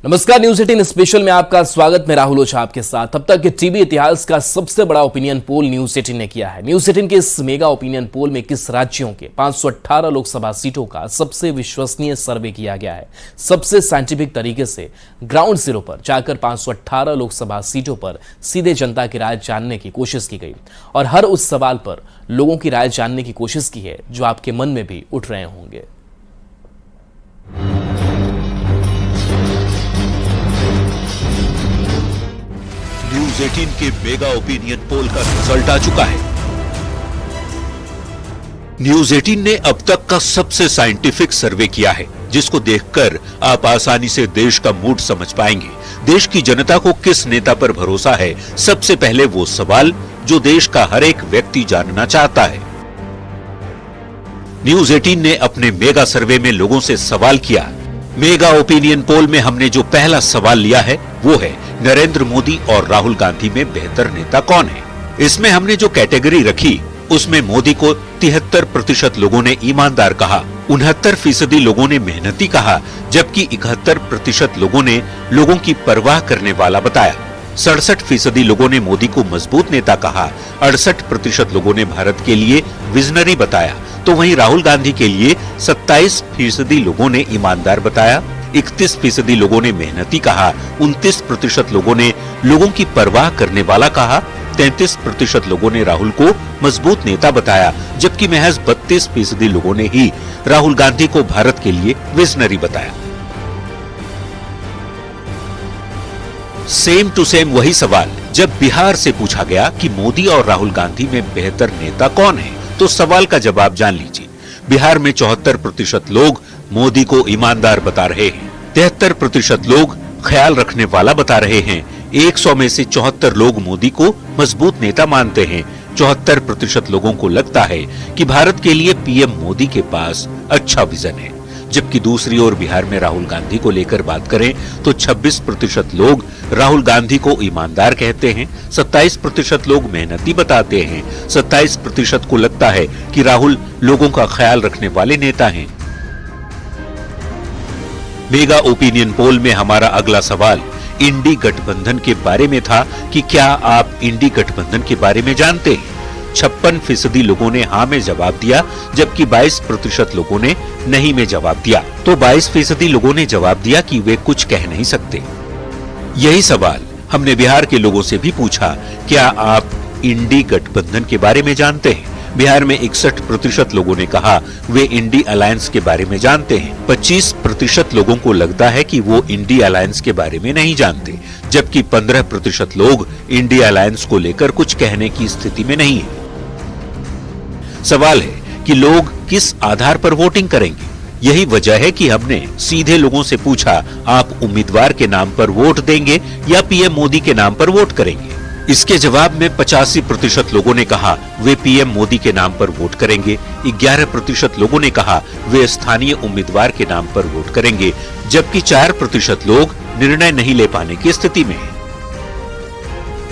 नमस्कार, news 18 special में आपका स्वागत। मैं राहुल ओझा आपके साथ। अब तक टीवी इतिहास का सबसे बड़ा ओपिनियन पोल न्यूज 18 ने किया है। न्यूज 18 के इस मेगा ओपिनियन पोल में 21 राज्यों के 518 लोकसभा सीटों का सबसे विश्वसनीय सर्वे किया गया है। सबसे साइंटिफिक तरीके से ग्राउंड जीरो पर जाकर 518 लोकसभा सीटों पर सीधे जनता की राय जानने की कोशिश की गई और हर उस सवाल पर लोगों की राय जानने की कोशिश की है जो आपके मन में भी उठ रहे होंगे। न्यूज 18 के मेगा ओपिनियन पोल का रिजल्ट आ चुका है। न्यूज 18 ने अब तक का सबसे साइंटिफिक सर्वे किया है, जिसको देखकर आप आसानी से देश का मूड समझ पाएंगे। देश की जनता को किस नेता पर भरोसा है, सबसे पहले वो सवाल जो देश का हर एक व्यक्ति जानना चाहता है। न्यूज 18 ने अपने मेगा सर्वे में लोगों से सवाल किया। मेगा ओपिनियन पोल में हमने जो पहला सवाल लिया है वो है नरेंद्र मोदी और राहुल गांधी में बेहतर नेता कौन है। इसमें हमने जो कैटेगरी रखी उसमें मोदी को 73% लोगों ने ईमानदार कहा, 69% लोगों ने मेहनती कहा, जबकि 71% लोगों ने लोगों की परवाह करने वाला बताया। 67% लोगों ने मोदी को मजबूत नेता कहा, 68% लोगों ने भारत के लिए विजनरी बताया, तो वहीं राहुल गांधी के लिए 27% लोगों ने ईमानदार बताया, 31% लोगों ने मेहनती कहा, 29% लोगों ने लोगों की परवाह करने वाला कहा, 33% लोगों ने राहुल को मजबूत नेता बताया, जबकि महज 32% लोगों ने ही राहुल गांधी को भारत के लिए विजनरी बताया। सेम टू सेम वही सवाल जब बिहार से पूछा गया कि मोदी और राहुल गांधी में बेहतर नेता कौन है, तो सवाल का जवाब जान लीजिए। बिहार में 74% लोग मोदी को ईमानदार बता रहे हैं, 73% लोग ख्याल रखने वाला बता रहे हैं, 100 में से 74 लोग मोदी को मजबूत नेता मानते हैं, 74% लोगों को लगता है कि भारत के लिए पीएम मोदी के पास अच्छा विजन है। जबकि दूसरी ओर बिहार में राहुल गांधी को लेकर बात करें तो 26% लोग राहुल गांधी को ईमानदार कहते हैं, 27% लोग मेहनती बताते हैं, 27% को लगता है कि राहुल लोगों का ख्याल रखने वाले नेता हैं। मेगा ओपिनियन पोल में हमारा अगला सवाल इंडी गठबंधन के बारे में था कि क्या आप इंडी गठबंधन के बारे में जानते हैं। 56% लोगों ने हाँ में जवाब दिया, जबकि 22% लोगों ने नहीं में जवाब दिया, तो 22% लोगों ने जवाब दिया कि वे कुछ कह नहीं सकते। यही सवाल हमने बिहार के लोगों से भी पूछा, क्या आप इंडी गठबंधन के बारे में जानते हैं। बिहार में 61% लोगों ने कहा वे इंडी अलायंस के बारे में जानते हैं, 25% लोगों को लगता है कि वो इंडी अलायंस के बारे में नहीं जानते, जबकि 15% लोग इंडी अलायंस को लेकर कुछ कहने की स्थिति में नहीं है। सवाल है कि लोग किस आधार पर वोटिंग करेंगे। यही वजह है कि हमने सीधे लोगों से पूछा, आप उम्मीदवार के नाम पर वोट देंगे या पीएम मोदी के नाम पर वोट करेंगे। इसके जवाब में 85% लोगों ने कहा वे पीएम मोदी के नाम पर वोट करेंगे, 11% लोगों ने कहा वे स्थानीय उम्मीदवार के नाम पर वोट करेंगे, जबकि 4% लोग निर्णय नहीं ले पाने की स्थिति में हैं।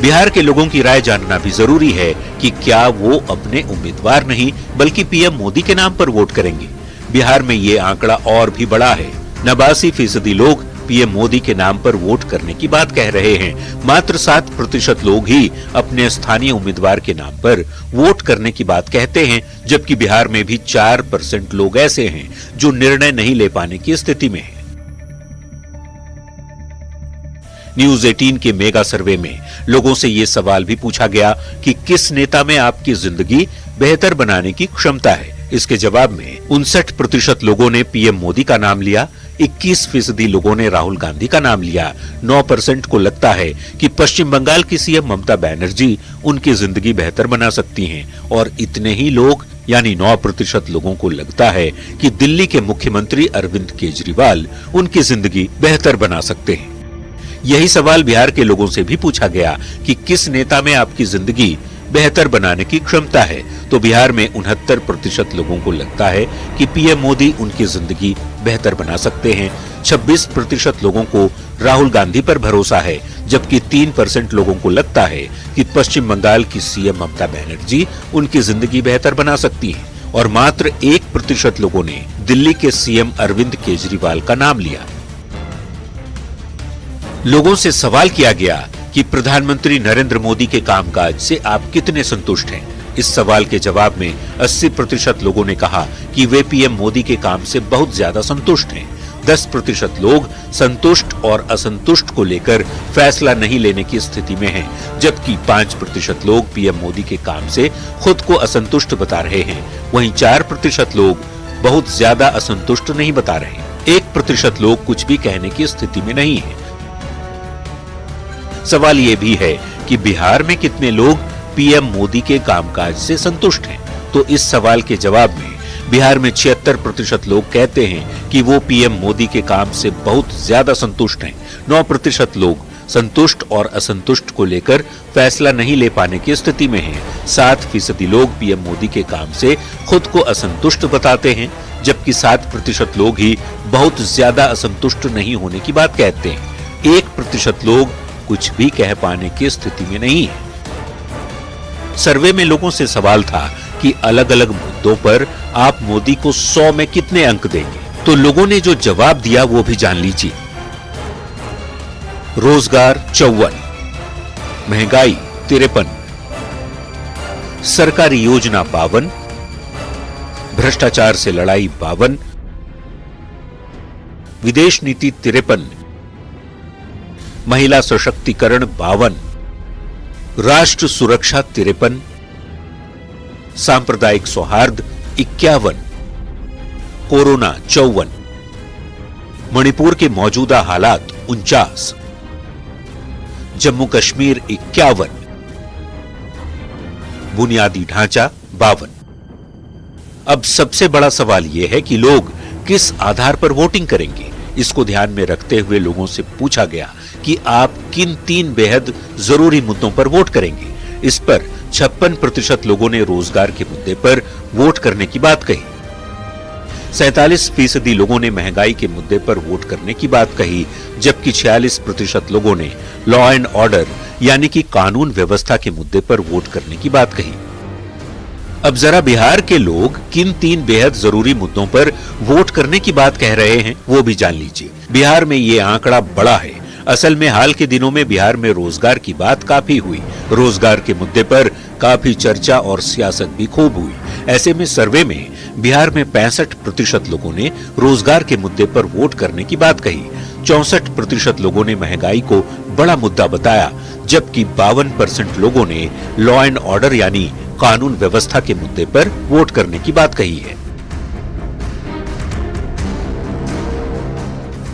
बिहार के लोगों की राय जानना भी जरूरी है कि क्या वो अपने उम्मीदवार नहीं बल्कि पीएम मोदी के नाम पर वोट करेंगे। बिहार में ये आंकड़ा और भी बड़ा है, 89% लोग पीएम मोदी के नाम पर वोट करने की बात कह रहे हैं, मात्र 7% लोग ही अपने स्थानीय उम्मीदवार के नाम पर वोट करने की बात कहते हैं, जबकि बिहार में भी 4% लोग ऐसे हैं जो निर्णय नहीं ले पाने की स्थिति में हैं। न्यूज 18 के मेगा सर्वे में लोगों से ये सवाल भी पूछा गया कि किस नेता में आपकी जिंदगी बेहतर बनाने की क्षमता है। इसके जवाब में 59% लोगों ने पीएम मोदी का नाम लिया, 21% लोगों ने राहुल गांधी का नाम लिया, 9% को लगता है कि पश्चिम बंगाल की सीएम ममता बनर्जी उनकी जिंदगी बेहतर बना सकती हैं, और इतने ही लोग यानी 9% लोगों को लगता है कि दिल्ली के मुख्यमंत्री अरविंद केजरीवाल उनकी जिंदगी बेहतर बना सकते हैं। यही सवाल बिहार के लोगों से भी पूछा गया कि किस नेता में आपकी जिंदगी बेहतर बनाने की क्षमता है, तो बिहार में 69% लोगों को लगता है कि पीएम मोदी उनकी जिंदगी बेहतर बना सकते हैं, 26% लोगों को राहुल गांधी पर भरोसा है, जबकि 3% लोगों को लगता है कि पश्चिम बंगाल की सीएम ममता बनर्जी उनकी जिंदगी बेहतर बना सकती है, और मात्र 1% लोगों ने दिल्ली के सीएम अरविंद केजरीवाल का नाम लिया। लोगों से सवाल किया गया कि प्रधानमंत्री नरेंद्र मोदी के कामकाज से आप कितने संतुष्ट हैं। इस सवाल के जवाब में 80% लोगों ने कहा कि वे पीएम मोदी के काम से बहुत ज्यादा संतुष्ट हैं। 10% लोग संतुष्ट और असंतुष्ट को लेकर फैसला नहीं लेने की स्थिति में हैं, जबकि 5% लोग पीएम मोदी के काम से खुद को असंतुष्ट बता रहे हैं। वहीं 4% लोग बहुत ज्यादा असंतुष्ट नहीं बता रहे। 1% लोग कुछ भी कहने की स्थिति में नहीं है। सवाल ये भी है कि बिहार में कितने लोग पीएम मोदी के कामकाज से संतुष्ट हैं। तो इस सवाल के जवाब में बिहार में 76% लोग कहते हैं कि वो पीएम मोदी के काम से बहुत ज्यादा संतुष्ट हैं। 9% लोग संतुष्ट और असंतुष्ट को लेकर फैसला नहीं ले पाने की स्थिति में हैं। 7% लोग पीएम मोदी के काम से खुद को असंतुष्ट बताते हैं, जबकि 7% लोग ही बहुत ज्यादा असंतुष्ट नहीं होने की बात कहते हैं। 1% लोग कुछ भी कह पाने की स्थिति में नहीं है। सर्वे में लोगों से सवाल था कि अलग अलग मुद्दों पर आप मोदी को 100 में कितने अंक देंगे। तो लोगों ने जो जवाब दिया वो भी जान लीजिए। रोजगार 54, महंगाई 53, सरकारी योजना 52, भ्रष्टाचार से लड़ाई 52, विदेश नीति 53, महिला सशक्तिकरण 52, राष्ट्र सुरक्षा 53, सांप्रदायिक सौहार्द 51, कोरोना 54, मणिपुर के मौजूदा हालात 49, जम्मू कश्मीर 51, बुनियादी ढांचा 52। अब सबसे बड़ा सवाल यह है कि लोग किस आधार पर वोटिंग करेंगे। इसको ध्यान में रखते हुए लोगों से पूछा गया कि आप किन 3 बेहद जरूरी मुद्दों पर वोट करेंगे। इस पर 56% लोगों ने रोजगार के मुद्दे पर वोट करने की बात कही। 47% लोगों ने महंगाई के मुद्दे पर वोट करने की बात कही, जबकि 46% लोगों ने लॉ एंड ऑर्डर यानी कि कानून व्यवस्था के मुद्दे पर वोट करने की बात कही। अब जरा बिहार के लोग किन 3 बेहद जरूरी मुद्दों पर वोट करने की बात कह रहे हैं वो भी जान लीजिए। बिहार में ये आंकड़ा बड़ा है। असल में हाल के दिनों में बिहार में रोजगार की बात काफी हुई। रोजगार के मुद्दे पर काफी चर्चा और सियासत भी खूब हुई। ऐसे में सर्वे में बिहार में 65% लोगों ने रोजगार के मुद्दे पर वोट करने की बात कही। 64% लोगों ने महंगाई को बड़ा मुद्दा बताया, जबकि 52% लोगों ने लॉ एंड ऑर्डर यानी कानून व्यवस्था के मुद्दे पर वोट करने की बात कही है।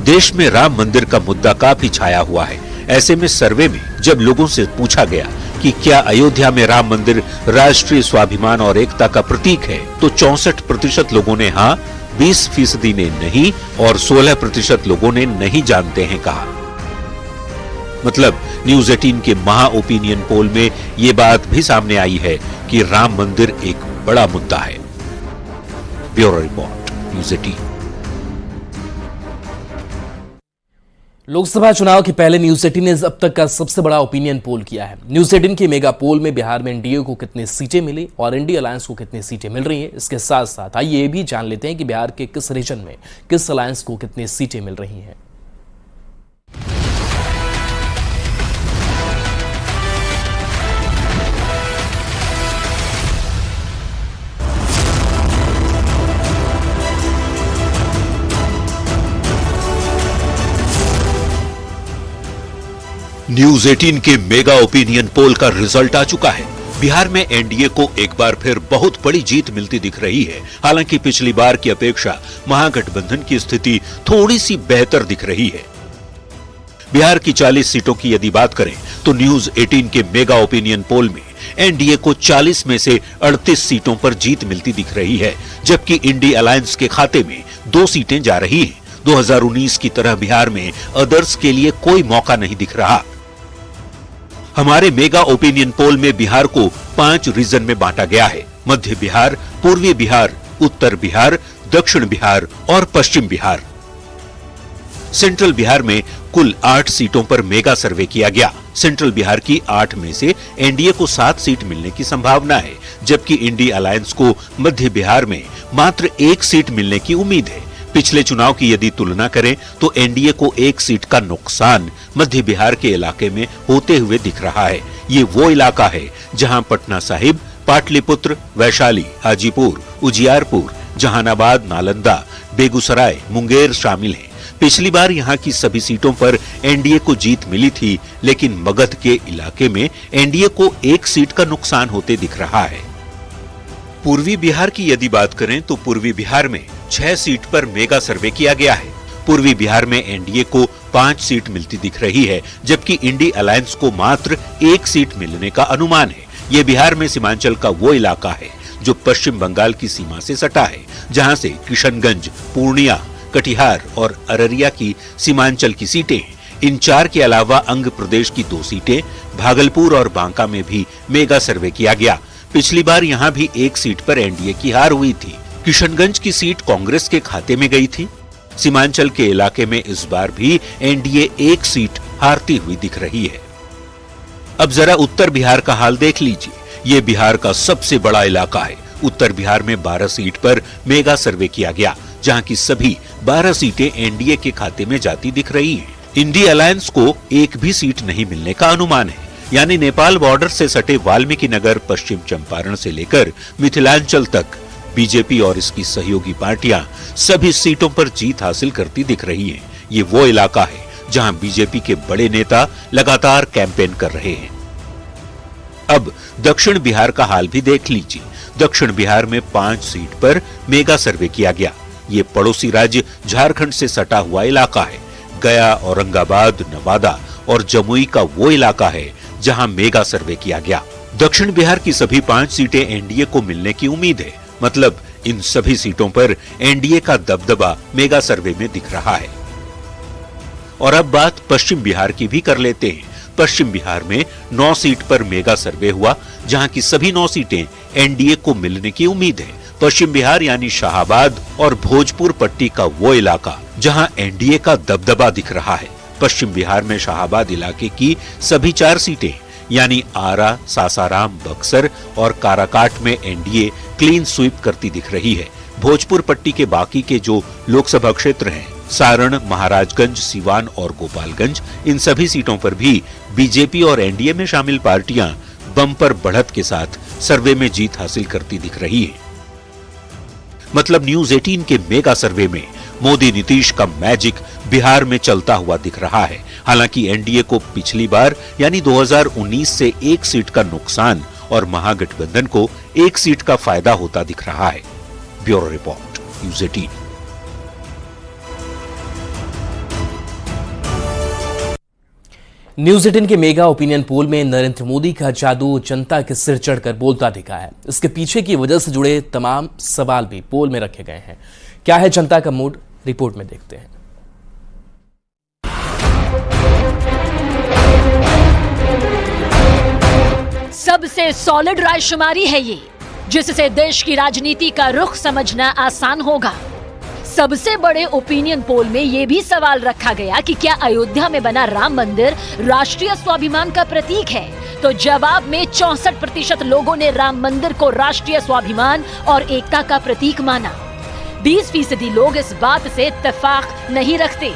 देश में राम मंदिर का मुद्दा काफी छाया हुआ है। ऐसे में सर्वे में जब लोगों से पूछा गया कि क्या अयोध्या में राम मंदिर राष्ट्रीय स्वाभिमान और एकता का प्रतीक है, तो 64% लोगों ने हाँ, 20% ने नहीं और 16% लोगों ने नहीं जानते हैं कहा। मतलब न्यूज 18 के महा ओपिनियन पोल में यह बात भी सामने आई है कि राम मंदिर एक बड़ा मुद्दा है। Bureau report, news 18। लोकसभा चुनाव के पहले न्यूज 18 ने अब तक का सबसे बड़ा ओपिनियन पोल किया है। न्यूज 18 के मेगा पोल में बिहार में एनडीए को कितनी सीटें मिली और इंडिया अलायंस को कितनी सीटें मिल रही हैं। इसके साथ साथ आइए ये भी जान लेते हैं कि बिहार के किस रीजन में किस अलायंस को कितनी सीटें मिल रही हैं। न्यूज 18 के मेगा ओपिनियन पोल का रिजल्ट आ चुका है। बिहार में एनडीए को एक बार फिर बहुत बड़ी जीत मिलती दिख रही है। हालांकि पिछली बार की अपेक्षा महागठबंधन की स्थिति थोड़ी सी बेहतर दिख रही है। बिहार की 40 सीटों की यदि बात करें तो न्यूज 18 के मेगा ओपिनियन पोल में एनडीए को 40 में से 38 सीटों पर जीत मिलती दिख रही है, जबकि इंडिया अलायंस के खाते में 2 सीटें जा रही हैं। 2019 की तरह बिहार में अदर्स के लिए कोई मौका नहीं दिख रहा। हमारे मेगा ओपिनियन पोल में बिहार को 5 रीजन में बांटा गया है। मध्य बिहार, पूर्वी बिहार, उत्तर बिहार, दक्षिण बिहार और पश्चिम बिहार। सेंट्रल बिहार में कुल 8 सीटों पर मेगा सर्वे किया गया। सेंट्रल बिहार की 8 में से एनडीए को 7 सीट मिलने की संभावना है, जबकि इंडिया अलायंस को मध्य बिहार में मात्र 1 सीट मिलने की उम्मीद है। पिछले चुनाव की यदि तुलना करें तो एनडीए को एक सीट का नुकसान मध्य बिहार के इलाके में होते हुए दिख रहा है। ये वो इलाका है जहां पटना साहिब, पाटलिपुत्र, वैशाली, हाजीपुर, उजियारपुर, जहानाबाद, नालंदा, बेगूसराय, मुंगेर शामिल हैं। पिछली बार यहां की सभी सीटों पर एनडीए को जीत मिली थी, लेकिन मगध के इलाके में एनडीए को एक सीट का नुकसान होते दिख रहा है। पूर्वी बिहार की यदि बात करें तो पूर्वी बिहार में 6 सीट पर मेगा सर्वे किया गया है। पूर्वी बिहार में एनडीए को 5 सीट मिलती दिख रही है, जबकि इंडी अलायंस को मात्र 1 सीट मिलने का अनुमान है। ये बिहार में सीमांचल का वो इलाका है जो पश्चिम बंगाल की सीमा से सटा है, जहां से किशनगंज, पूर्णिया, कटिहार और अररिया की सीमांचल की सीटें हैं। इन 4 के अलावा अंग प्रदेश की 2 सीटें भागलपुर और बांका में भी मेगा सर्वे किया गया। पिछली बार यहां भी 1 सीट पर एनडीए की हार हुई थी। किशनगंज की सीट कांग्रेस के खाते में गई थी। सीमांचल के इलाके में इस बार भी एनडीए 1 सीट हारती हुई दिख रही है। अब जरा उत्तर बिहार का हाल देख लीजिए। ये बिहार का सबसे बड़ा इलाका है। उत्तर बिहार में 12 सीट पर मेगा सर्वे किया गया, जहां की सभी 12 सीटें एनडीए के खाते में जाती दिख रही हैं। इंडी अलायंस को एक भी सीट नहीं मिलने का अनुमान है, यानी नेपाल बॉर्डर से सटे वाल्मीकि नगर, पश्चिम चंपारण से लेकर मिथिलांचल तक बीजेपी और इसकी सहयोगी पार्टियां सभी सीटों पर जीत हासिल करती दिख रही हैं। ये वो इलाका है जहां बीजेपी के बड़े नेता लगातार कैंपेन कर रहे हैं। अब दक्षिण बिहार का हाल भी देख लीजिए। दक्षिण बिहार में 5 सीट पर मेगा सर्वे किया गया। ये पड़ोसी राज्य झारखंड से सटा हुआ इलाका है। गया, औरंगाबाद, नवादा और जमुई का वो इलाका है जहां मेगा सर्वे किया गया। दक्षिण बिहार की सभी 5 सीटें एनडीए को मिलने की उम्मीद है। मतलब इन सभी सीटों पर एनडीए का दबदबा मेगा सर्वे में दिख रहा है। और अब बात पश्चिम बिहार की भी कर लेते हैं। पश्चिम बिहार में 9 सीट पर मेगा सर्वे हुआ, जहां की सभी 9 सीटें एनडीए को मिलने की उम्मीद है। पश्चिम बिहार यानी शाहाबाद और भोजपुर पट्टी का वो इलाका जहां एनडीए का दबदबा दिख रहा है। पश्चिम बिहार में शाहाबाद इलाके की सभी 4 सीटें यानी आरा, सासाराम, बक्सर और काराकाट में एनडीए क्लीन स्वीप करती दिख रही है। भोजपुर पट्टी के बाकी के जो लोकसभा क्षेत्र हैं, सारण, महाराजगंज, सीवान और गोपालगंज, इन सभी सीटों पर भी बीजेपी और एनडीए में शामिल पार्टियां बम्पर बढ़त के साथ सर्वे में जीत हासिल करती दिख रही है। मतलब न्यूज 18 के मेगा सर्वे में मोदी नीतीश का मैजिक बिहार में चलता हुआ दिख रहा है। हालांकि एनडीए को पिछली बार यानी 2019 से 1 सीट का नुकसान और महागठबंधन को 1 सीट का फायदा होता दिख रहा है। Bureau report, news 18। न्यूज 18 के मेगा ओपिनियन पोल में नरेंद्र मोदी का जादू जनता के सिर चढ़कर बोलता दिखा है। इसके पीछे की वजह से जुड़े तमाम सवाल भी पोल में रखे गए हैं। क्या है जनता का मूड, रिपोर्ट में देखते हैं। सबसे सॉलिड रायशुमारी है ये, जिससे देश की राजनीति का रुख समझना आसान होगा। सबसे बड़े ओपिनियन पोल में ये भी सवाल रखा गया कि क्या अयोध्या में बना राम मंदिर राष्ट्रीय स्वाभिमान का प्रतीक है, तो जवाब में 64% लोगों ने राम मंदिर को राष्ट्रीय स्वाभिमान और एकता का प्रतीक माना। 20% लोग इस बात से इत्तेफाक नहीं रखते।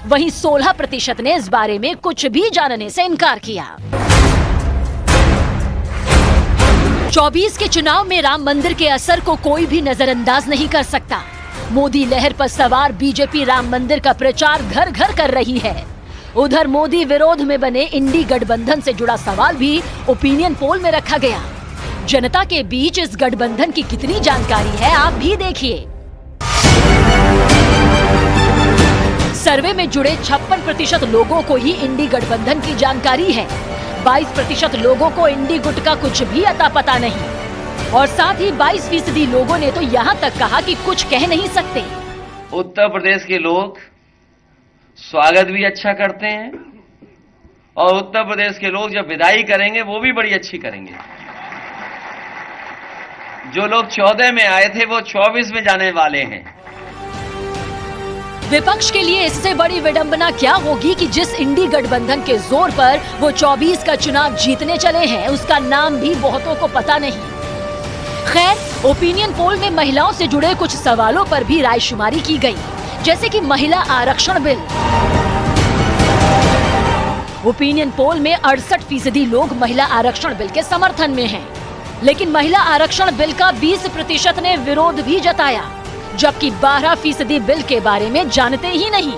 वहीं 16% ने इस बारे में कुछ भी जानने से इनकार किया। 24 के चुनाव में राम मंदिर के असर को कोई भी नजरअंदाज नहीं कर सकता। मोदी लहर पर सवार बीजेपी राम मंदिर का प्रचार घर घर कर रही है। उधर मोदी विरोध में बने इंडी गठबंधन से जुड़ा सवाल भी ओपिनियन पोल में रखा गया। जनता के बीच इस गठबंधन की कितनी जानकारी है, आप भी देखिए। सर्वे में जुड़े 56% लोगों को ही इंडी गठबंधन की जानकारी है। 22% लोगों को इंडी गुट का कुछ भी अता पता नहीं और साथ ही 22% लोगों ने तो यहाँ तक कहा कि कुछ कह नहीं सकते। उत्तर प्रदेश के लोग स्वागत भी अच्छा करते हैं और उत्तर प्रदेश के लोग जब विदाई करेंगे वो भी बड़ी अच्छी करेंगे। जो लोग 14 में आए थे वो 24 में जाने वाले हैं। विपक्ष के लिए इससे बड़ी विडंबना क्या होगी कि जिस इंडी गठबंधन के जोर पर वो 24 का चुनाव जीतने चले हैं, उसका नाम भी बहुतों को पता नहीं। खैर, ओपिनियन पोल में महिलाओं से जुड़े कुछ सवालों पर भी रायशुमारी की गई। जैसे कि महिला आरक्षण बिल। ओपिनियन पोल में 68% लोग महिला आरक्षण बिल के समर्थन में हैं, लेकिन महिला आरक्षण बिल का 20% ने विरोध भी जताया, जबकि 12% बिल के बारे में जानते ही नहीं।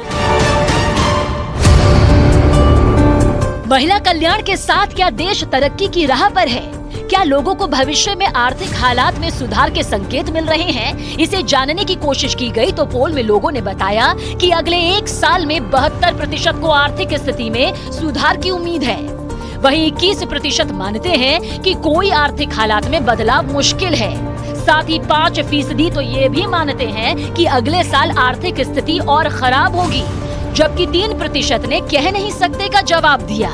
महिला कल्याण के साथ क्या देश तरक्की की राह पर है? क्या लोगों को भविष्य में आर्थिक हालात में सुधार के संकेत मिल रहे हैं? इसे जानने की कोशिश की गई तो पोल में लोगों ने बताया कि अगले 1 साल में 72% को आर्थिक स्थिति में सुधार की उम्मीद है। वहीं 21% मानते हैं कि कोई आर्थिक हालात में बदलाव मुश्किल है। साथ ही 5% तो ये भी मानते हैं कि अगले साल आर्थिक स्थिति और खराब होगी, जबकि 3% ने कह नहीं सकते का जवाब दिया।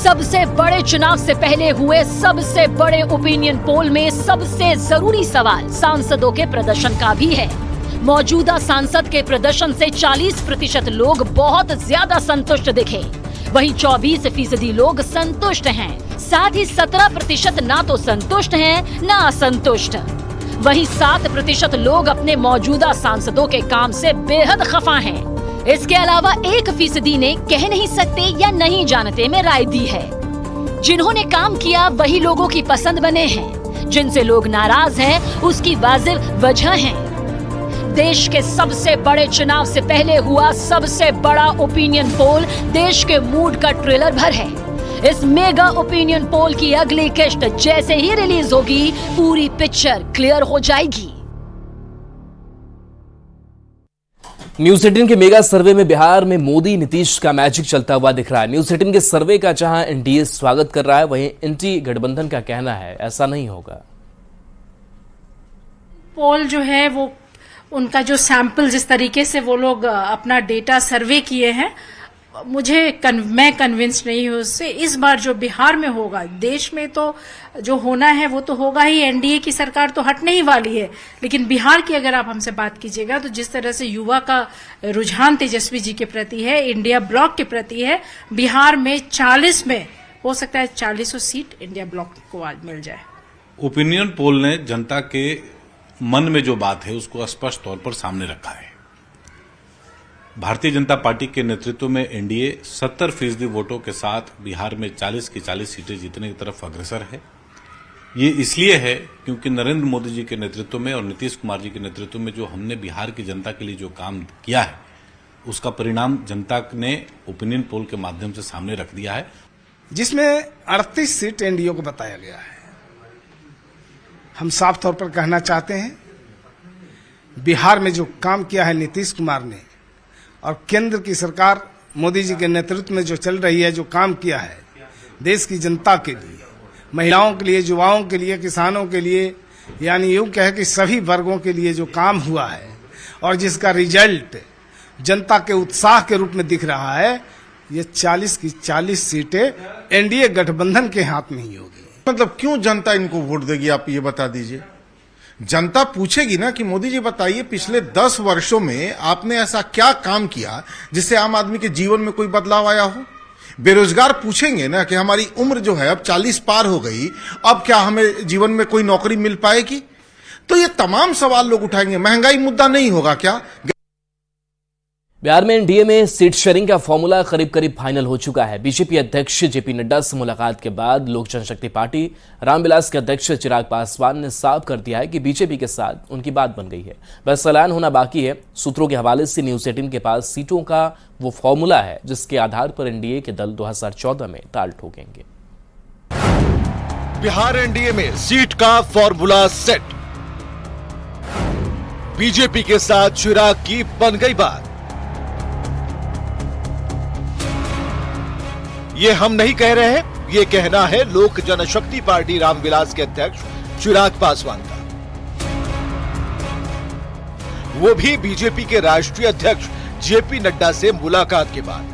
सबसे बड़े चुनाव से पहले हुए सबसे बड़े ओपिनियन पोल में सबसे जरूरी सवाल सांसदों के प्रदर्शन का भी है। मौजूदा सांसद के प्रदर्शन से 40% लोग बहुत ज्यादा संतुष्ट दिखे, वहीं 24% लोग संतुष्ट हैं। साथ ही 17% ना तो संतुष्ट हैं ना असंतुष्ट। वहीं 7% लोग अपने मौजूदा सांसदों के काम से बेहद खफा हैं। इसके अलावा 1% ने कह नहीं सकते या नहीं जानते में राय दी है। जिन्होंने काम किया वही लोगों की पसंद बने हैं, जिनसे लोग नाराज हैं उसकी वाजिब वजह है। देश के सबसे बड़े चुनाव से पहले हुआ सबसे बड़ा ओपिनियन पोल देश के मूड का ट्रेलर भर है। इस मेगा ओपिनियन पोल की अगली किस्त जैसे ही रिलीज होगी, पूरी पिक्चर क्लियर हो जाएगी। न्यूज 18 के मेगा सर्वे में बिहार में मोदी नीतीश का मैजिक चलता हुआ दिख रहा है। न्यूज 18 के सर्वे का जहां एनडीए स्वागत कर रहा है, वहीं एंटी गठबंधन का कहना है ऐसा नहीं होगा। पोल जो है वो उनका जो सैंपल जिस तरीके से वो लोग अपना डेटा सर्वे किए हैं, मैं कन्विंस नहीं हूँ उससे। इस बार जो बिहार में होगा, देश में तो जो होना है वो तो होगा ही, एनडीए की सरकार तो हटने ही वाली है, लेकिन बिहार की अगर आप हमसे बात कीजिएगा तो जिस तरह से युवा का रुझान तेजस्वी जी के प्रति है, इंडिया ब्लॉक के प्रति है, बिहार में 40 में हो सकता है 40 सीट इंडिया ब्लॉक को आज मिल जाए। ओपिनियन पोल ने जनता के मन में जो बात है उसको स्पष्ट तौर पर सामने रखा है। भारतीय जनता पार्टी के नेतृत्व में एनडीए 70% वोटों के साथ बिहार में 40 की 40 सीटें जीतने की तरफ अग्रसर है। ये इसलिए है क्योंकि नरेंद्र मोदी जी के नेतृत्व में और नीतीश कुमार जी के नेतृत्व में जो हमने बिहार की जनता के लिए जो काम किया है, उसका परिणाम जनता ने ओपिनियन पोल के माध्यम से सामने रख दिया है, जिसमें 38 सीट एनडीए को बताया गया है। हम साफ तौर पर कहना चाहते हैं, बिहार में जो काम किया है नीतीश कुमार ने और केंद्र की सरकार मोदी जी के नेतृत्व में जो चल रही है, जो काम किया है देश की जनता के लिए, महिलाओं के लिए, युवाओं के लिए, किसानों के लिए, यानी यूं कहे कि सभी वर्गों के लिए जो काम हुआ है और जिसका रिजल्ट जनता के उत्साह के रूप में दिख रहा है, ये 40 की 40 सीटें एनडीए गठबंधन के हाथ में ही होगी। मतलब क्यों जनता इनको वोट देगी, आप ये बता दीजिए। जनता पूछेगी ना कि मोदी जी बताइए पिछले 10 वर्षों में आपने ऐसा क्या काम किया जिससे आम आदमी के जीवन में कोई बदलाव आया हो। बेरोजगार पूछेंगे ना कि हमारी उम्र जो है अब 40 पार हो गई, अब क्या हमें जीवन में कोई नौकरी मिल पाएगी। तो ये तमाम सवाल लोग उठाएंगे। महंगाई मुद्दा नहीं होगा क्या। बिहार में एनडीए में सीट शेयरिंग का फॉर्मूला करीब करीब फाइनल हो चुका है। बीजेपी अध्यक्ष जेपी नड्डा से मुलाकात के बाद लोक जनशक्ति पार्टी रामविलास के अध्यक्ष चिराग पासवान ने साफ कर दिया है कि बीजेपी के साथ उनकी बात बन गई है, बस ऐलान होना बाकी है। सूत्रों के हवाले से न्यूज 18 के पास सीटों का वो फॉर्मूला है जिसके आधार पर एनडीए के दल 2014 में ताल ठोकेंगे। बिहार एनडीए में सीट का फॉर्मूला सेट। बीजेपी के साथ चिराग की बन गई बात। ये हम नहीं कह रहे हैं, ये कहना है लोक जनशक्ति पार्टी रामविलास के अध्यक्ष चिराग पासवान का। वो भी बीजेपी के राष्ट्रीय अध्यक्ष जेपी नड्डा से मुलाकात के बाद।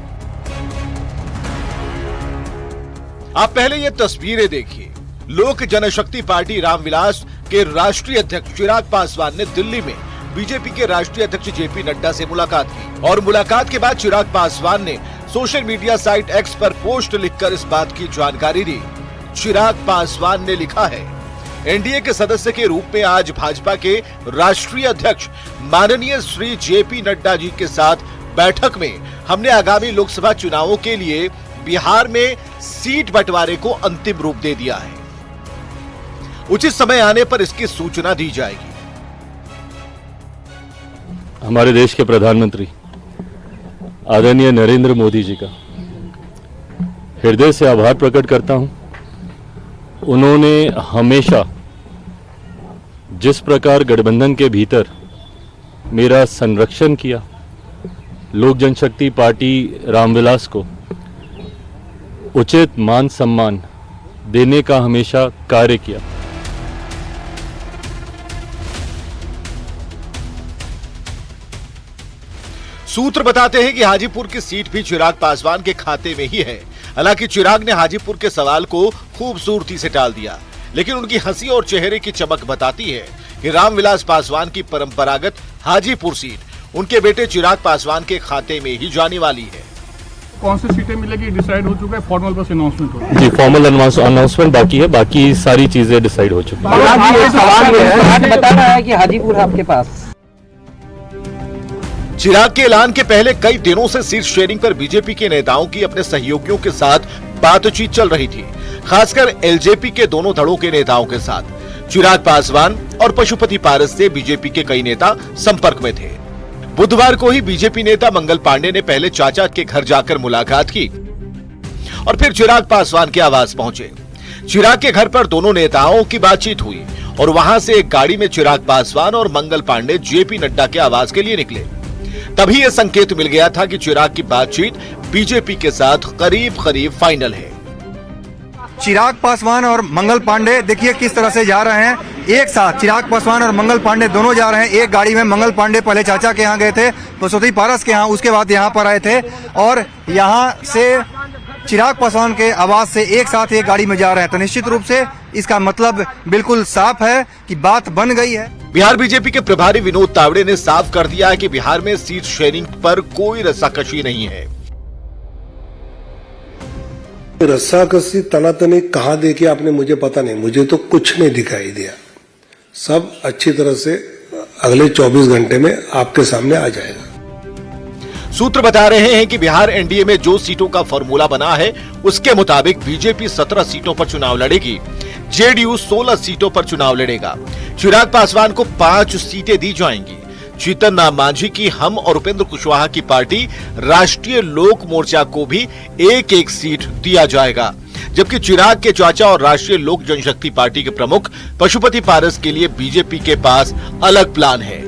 आप पहले ये तस्वीरें देखिए। लोक जनशक्ति पार्टी रामविलास के राष्ट्रीय अध्यक्ष चिराग पासवान ने दिल्ली में बीजेपी के राष्ट्रीय अध्यक्ष जेपी नड्डा से मुलाकात की और मुलाकात के बाद चिराग पासवान ने सोशल मीडिया साइट एक्स पर पोस्ट लिखकर इस बात की जानकारी दी। चिराग पासवान ने लिखा है, एनडीए के सदस्य के रूप में आज भाजपा के राष्ट्रीय अध्यक्ष माननीय श्री जेपी नड्डा जी के साथ बैठक में हमने आगामी लोकसभा चुनावों के लिए बिहार में सीट बंटवारे को अंतिम रूप दे दिया है। उचित समय आने पर इसकी सूचना दी जाएगी। हमारे देश के प्रधानमंत्री आदरणीय नरेंद्र मोदी जी का हृदय से आभार प्रकट करता हूं। उन्होंने हमेशा जिस प्रकार गठबंधन के भीतर मेरा संरक्षण किया, लोक जनशक्ति पार्टी रामविलास को उचित मान सम्मान देने का हमेशा कार्य किया। सूत्र बताते हैं कि हाजीपुर की सीट भी चिराग पासवान के खाते में ही है। हालांकि चिराग ने हाजीपुर के सवाल को खूबसूरती से टाल दिया, लेकिन उनकी हंसी और चेहरे की चमक बताती है कि रामविलास पासवान की परंपरागत हाजीपुर सीट उनके बेटे चिराग पासवान के खाते में ही जाने वाली है। कौन सी सीटें मिलेगी डिसाइड हो चुका है, फॉर्मल बस अनाउंसमेंट हो जी, फॉर्मल अनाउंसमेंट बाकी है, बाकी सारी चीजें डिसाइड हो चुकी हैं। सवाल ये है, बता रहा है कि हाजीपुर है आपके पास। चिराग के ऐलान के पहले कई दिनों से सीट शेयरिंग पर बीजेपी के नेताओं की अपने सहयोगियों के साथ बातचीत चल रही थी, खासकर एलजेपी के दोनों धड़ों के नेताओं के साथ। चिराग पासवान और पशुपति पारस से बीजेपी के कई नेता संपर्क में थे। बुधवार को ही बीजेपी नेता मंगल पांडे ने पहले चाचा के घर जाकर मुलाकात की और फिर चिराग पासवान के आवास पहुंचे। चिराग के घर पर दोनों नेताओं की बातचीत हुई और वहां से एक गाड़ी में चिराग पासवान और मंगल पांडे जेपी नड्डा के आवास के लिए निकले। तभी यह संकेत मिल गया था कि चिराग की बातचीत बीजेपी के साथ करीब करीब फाइनल है। चिराग पासवान और मंगल पांडे देखिए किस तरह से जा रहे हैं एक साथ। चिराग पासवान और मंगल पांडे दोनों जा रहे हैं एक गाड़ी में। मंगल पांडे पहले चाचा के यहाँ गए थे, पशुपति पारस के यहाँ, उसके बाद यहाँ पर आए थे और यहाँ से चिराग पासवान के आवास से एक साथ एक गाड़ी में जा रहे हैं। तो निश्चित रूप से इसका मतलब बिल्कुल साफ है कि बात बन गई है। बिहार बीजेपी के प्रभारी विनोद तावड़े ने साफ कर दिया है कि बिहार में सीट शेयरिंग पर कोई रस्साकशी नहीं है। रस्साकशी तनातनी कहाँ देखी आपने, मुझे पता नहीं, मुझे तो कुछ नहीं दिखाई दिया। सब अच्छी तरह से अगले 24 घंटे में आपके सामने आ जाएगा। सूत्र बता रहे हैं कि बिहार एनडीए में जो सीटों का फॉर्मूला बना है उसके मुताबिक बीजेपी 17 सीटों पर चुनाव लड़ेगी, जेडीयू 16 सीटों पर चुनाव लड़ेगा। चिराग पासवान को 5 सीटें दी जाएंगी। जीतन राम मांझी की हम और उपेंद्र कुशवाहा की पार्टी राष्ट्रीय लोक मोर्चा को भी एक एक सीट दिया जाएगा, जबकि चिराग के चाचा और राष्ट्रीय लोक जनशक्ति पार्टी के प्रमुख पशुपति पारस के लिए बीजेपी के पास अलग प्लान है।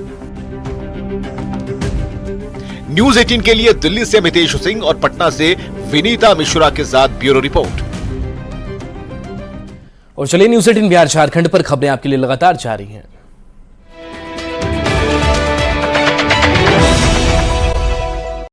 न्यूज 18 के लिए दिल्ली से मितेश सिंह और पटना से विनीता मिश्रा के साथ ब्यूरो रिपोर्ट। और चलिए न्यूज 18 बिहार झारखंड पर खबरें आपके लिए लगातार जारी हैं।